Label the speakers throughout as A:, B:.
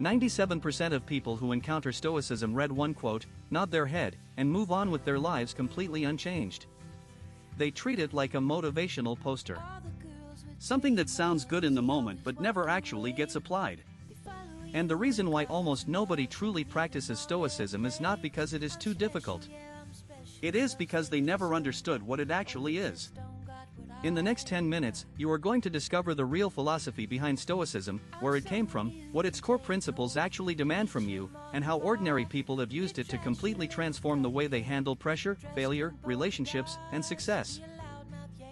A: 97% of people who encounter Stoicism read one quote, nod their head, and move on with their lives completely unchanged. They treat it like a motivational poster. Something that sounds good in the moment but never actually gets applied. And the reason why almost nobody truly practices Stoicism is not because it is too difficult. It is because they never understood what it actually is. In the next 10 minutes, you are going to discover the real philosophy behind Stoicism, where it came from, what its core principles actually demand from you, and how ordinary people have used it to completely transform the way they handle pressure, failure, relationships, and success.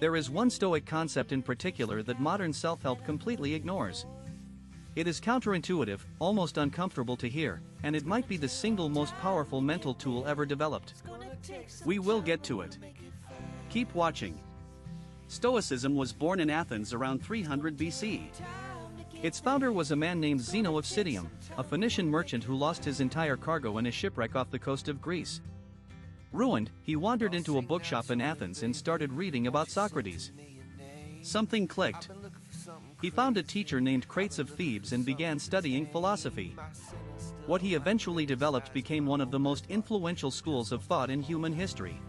A: There is one Stoic concept in particular that modern self-help completely ignores. It is counterintuitive, almost uncomfortable to hear, and it might be the single most powerful mental tool ever developed. We will get to it. Keep watching. Stoicism was born in Athens around 300 BC. Its founder was a man named Zeno of Citium, a Phoenician merchant who lost his entire cargo in a shipwreck off the coast of Greece. Ruined, he wandered into a bookshop in Athens and started reading about Socrates. Something clicked. He found a teacher named Crates of Thebes and began studying philosophy. What he eventually developed became one of the most influential schools of thought in human history.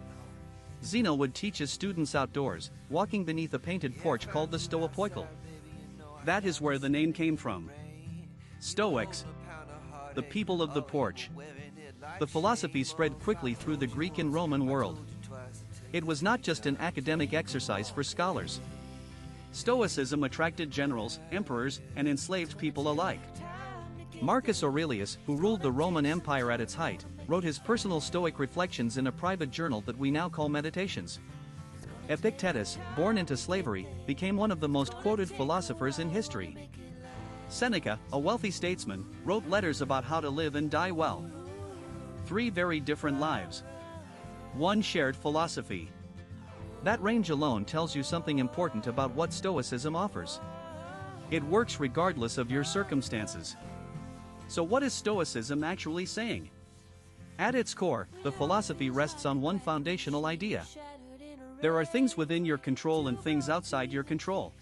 A: Zeno would teach his students outdoors, walking beneath a painted porch called the Stoipoikal. That is where the name came from. Stoics, the people of the porch. The philosophy spread quickly through the Greek and Roman world. It was not just an academic exercise for scholars. Stoicism attracted generals, emperors, and enslaved people alike. Marcus Aurelius, who ruled the Roman Empire at its height, wrote his personal Stoic reflections in a private journal that we now call Meditations. Epictetus, born into slavery, became one of the most quoted philosophers in history. Seneca, a wealthy statesman, wrote letters about how to live and die well. 3 very different lives. 1 shared philosophy. That range alone tells you something important about what Stoicism offers. It works regardless of your circumstances. So what is Stoicism actually saying? At its core, the philosophy rests on one foundational idea. There are things within your control and things outside your control.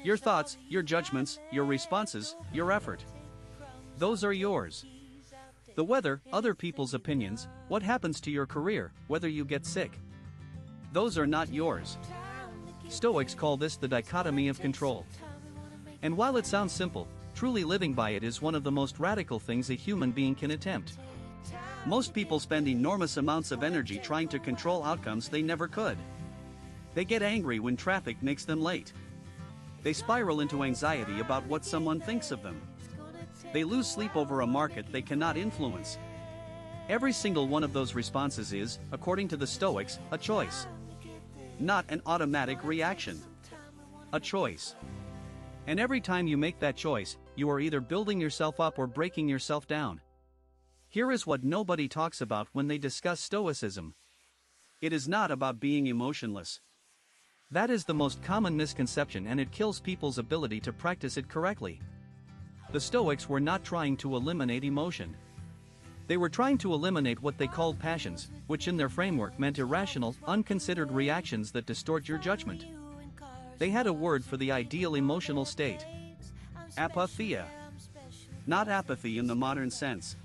A: Your thoughts, your judgments, your responses, your effort. Those are yours. The weather, other people's opinions, what happens to your career, whether you get sick. Those are not yours. Stoics call this the dichotomy of control. And while it sounds simple, truly living by it is one of the most radical things a human being can attempt. Most people spend enormous amounts of energy trying to control outcomes they never could. They get angry when traffic makes them late. They spiral into anxiety about what someone thinks of them. They lose sleep over a market they cannot influence. Every single one of those responses is, according to the Stoics, a choice. Not an automatic reaction. A choice. And every time you make that choice, you are either building yourself up or breaking yourself down. Here is what nobody talks about when they discuss Stoicism. It is not about being emotionless. That is the most common misconception, and it kills people's ability to practice it correctly. The Stoics were not trying to eliminate emotion. They were trying to eliminate what they called passions, which in their framework meant irrational, unconsidered reactions that distort your judgment. They had a word for the ideal emotional state. Apatheia. Not apathy in the modern sense.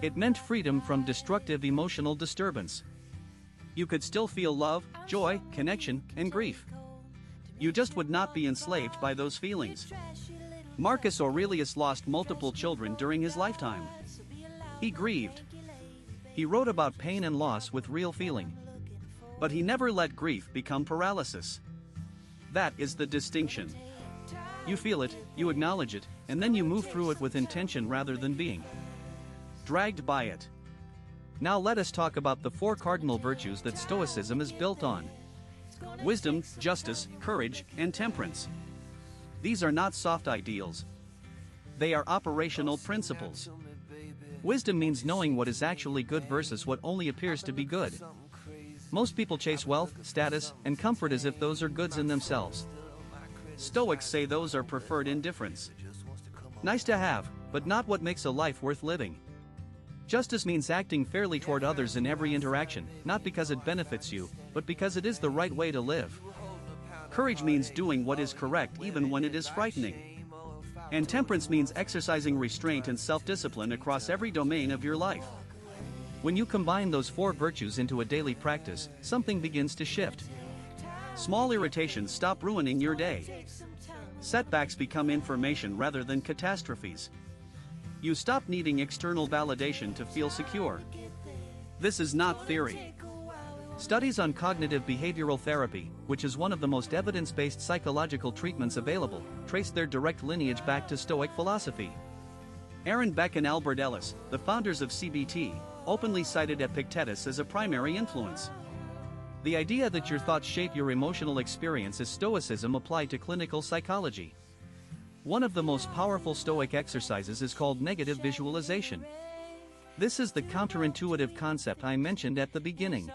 A: It meant freedom from destructive emotional disturbance. You could still feel love, joy, connection, and grief. You just would not be enslaved by those feelings. Marcus Aurelius lost multiple children during his lifetime. He grieved. He wrote about pain and loss with real feeling. But he never let grief become paralysis. That is the distinction. You feel it, you acknowledge it, and then you move through it with intention rather than being dragged by it. Now let us talk about the 4 cardinal virtues that Stoicism is built on. Wisdom, justice, courage, and temperance. These are not soft ideals. They are operational principles. Wisdom means knowing what is actually good versus what only appears to be good. Most people chase wealth, status, and comfort as if those are goods in themselves. Stoics say those are preferred indifference. Nice to have, but not what makes a life worth living. Justice means acting fairly toward others in every interaction, not because it benefits you, but because it is the right way to live. Courage means doing what is correct even when it is frightening. And temperance means exercising restraint and self-discipline across every domain of your life. When you combine those four virtues into a daily practice, something begins to shift. Small irritations stop ruining your day. Setbacks become information rather than catastrophes. You stop needing external validation to feel secure. This is not theory. Studies on cognitive behavioral therapy, which is one of the most evidence-based psychological treatments available, trace their direct lineage back to Stoic philosophy. Aaron Beck and Albert Ellis, the founders of CBT, openly cited Epictetus as a primary influence. The idea that your thoughts shape your emotional experience is Stoicism applied to clinical psychology. One of the most powerful Stoic exercises is called negative visualization. This is the counterintuitive concept I mentioned at the beginning.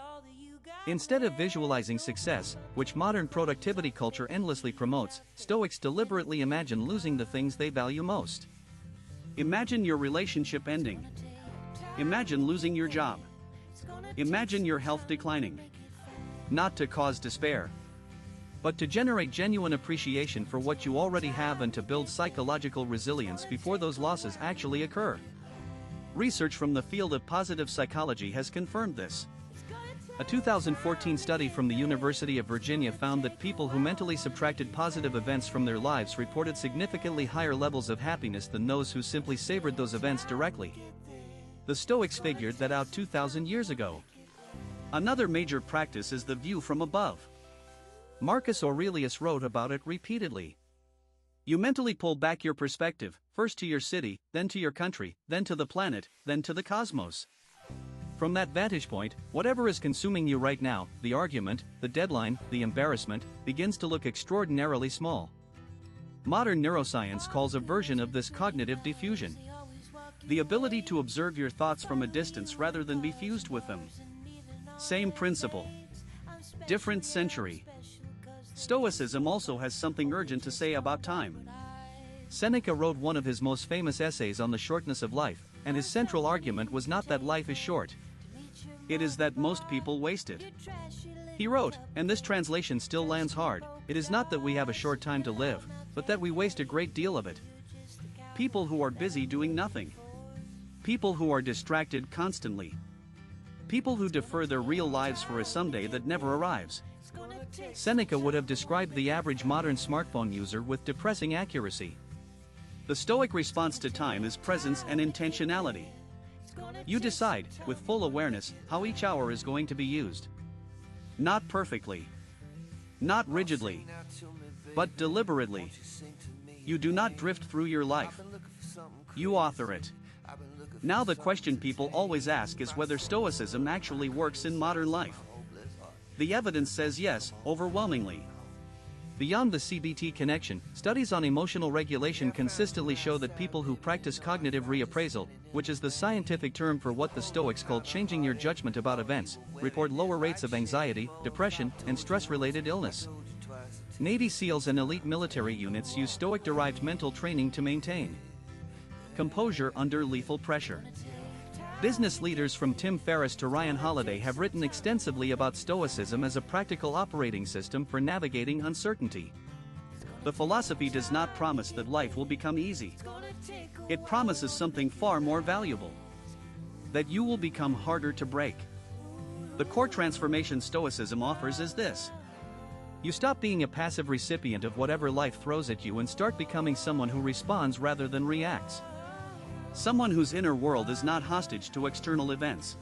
A: Instead of visualizing success, which modern productivity culture endlessly promotes, Stoics deliberately imagine losing the things they value most. Imagine your relationship ending. Imagine losing your job. Imagine your health declining. Not to cause despair, but to generate genuine appreciation for what you already have and to build psychological resilience before those losses actually occur. Research from the field of positive psychology has confirmed this. A 2014 study from the University of Virginia found that people who mentally subtracted positive events from their lives reported significantly higher levels of happiness than those who simply savored those events directly. The Stoics figured that out 2,000 years ago. Another major practice is the view from above. Marcus Aurelius wrote about it repeatedly. You mentally pull back your perspective, first to your city, then to your country, then to the planet, then to the cosmos. From that vantage point, whatever is consuming you right now, the argument, the deadline, the embarrassment, begins to look extraordinarily small. Modern neuroscience calls a version of this cognitive diffusion. The ability to observe your thoughts from a distance rather than be fused with them. Same principle. Different century. Stoicism also has something urgent to say about time. Seneca wrote one of his most famous essays on the shortness of life, and his central argument was not that life is short. It is that most people waste it. He wrote, and this translation still lands hard, it is not that we have a short time to live, but that we waste a great deal of it. People who are busy doing nothing. People who are distracted constantly. People who defer their real lives for a someday that never arrives. Seneca would have described the average modern smartphone user with depressing accuracy. The Stoic response to time is presence and intentionality. You decide, with full awareness, how each hour is going to be used. Not perfectly. Not rigidly. But deliberately. You do not drift through your life. You author it. Now the question people always ask is whether Stoicism actually works in modern life. The evidence says yes, overwhelmingly. Beyond the CBT connection, studies on emotional regulation consistently show that people who practice cognitive reappraisal, which is the scientific term for what the Stoics call changing your judgment about events, report lower rates of anxiety, depression, and stress-related illness. Navy SEALs and elite military units use Stoic-derived mental training to maintain composure under lethal pressure. Business leaders from Tim Ferriss to Ryan Holiday have written extensively about Stoicism as a practical operating system for navigating uncertainty. The philosophy does not promise that life will become easy. It promises something far more valuable: that you will become harder to break. The core transformation Stoicism offers is this. You stop being a passive recipient of whatever life throws at you and start becoming someone who responds rather than reacts. Someone whose inner world is not hostage to external events.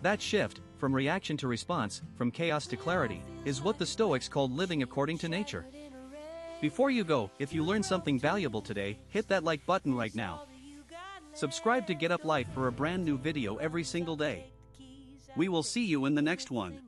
A: That shift, from reaction to response, from chaos to clarity, is what the Stoics called living according to nature. Before you go, if you learned something valuable today, hit that like button right now. Subscribe to Get Up Life for a brand new video every single day. We will see you in the next one.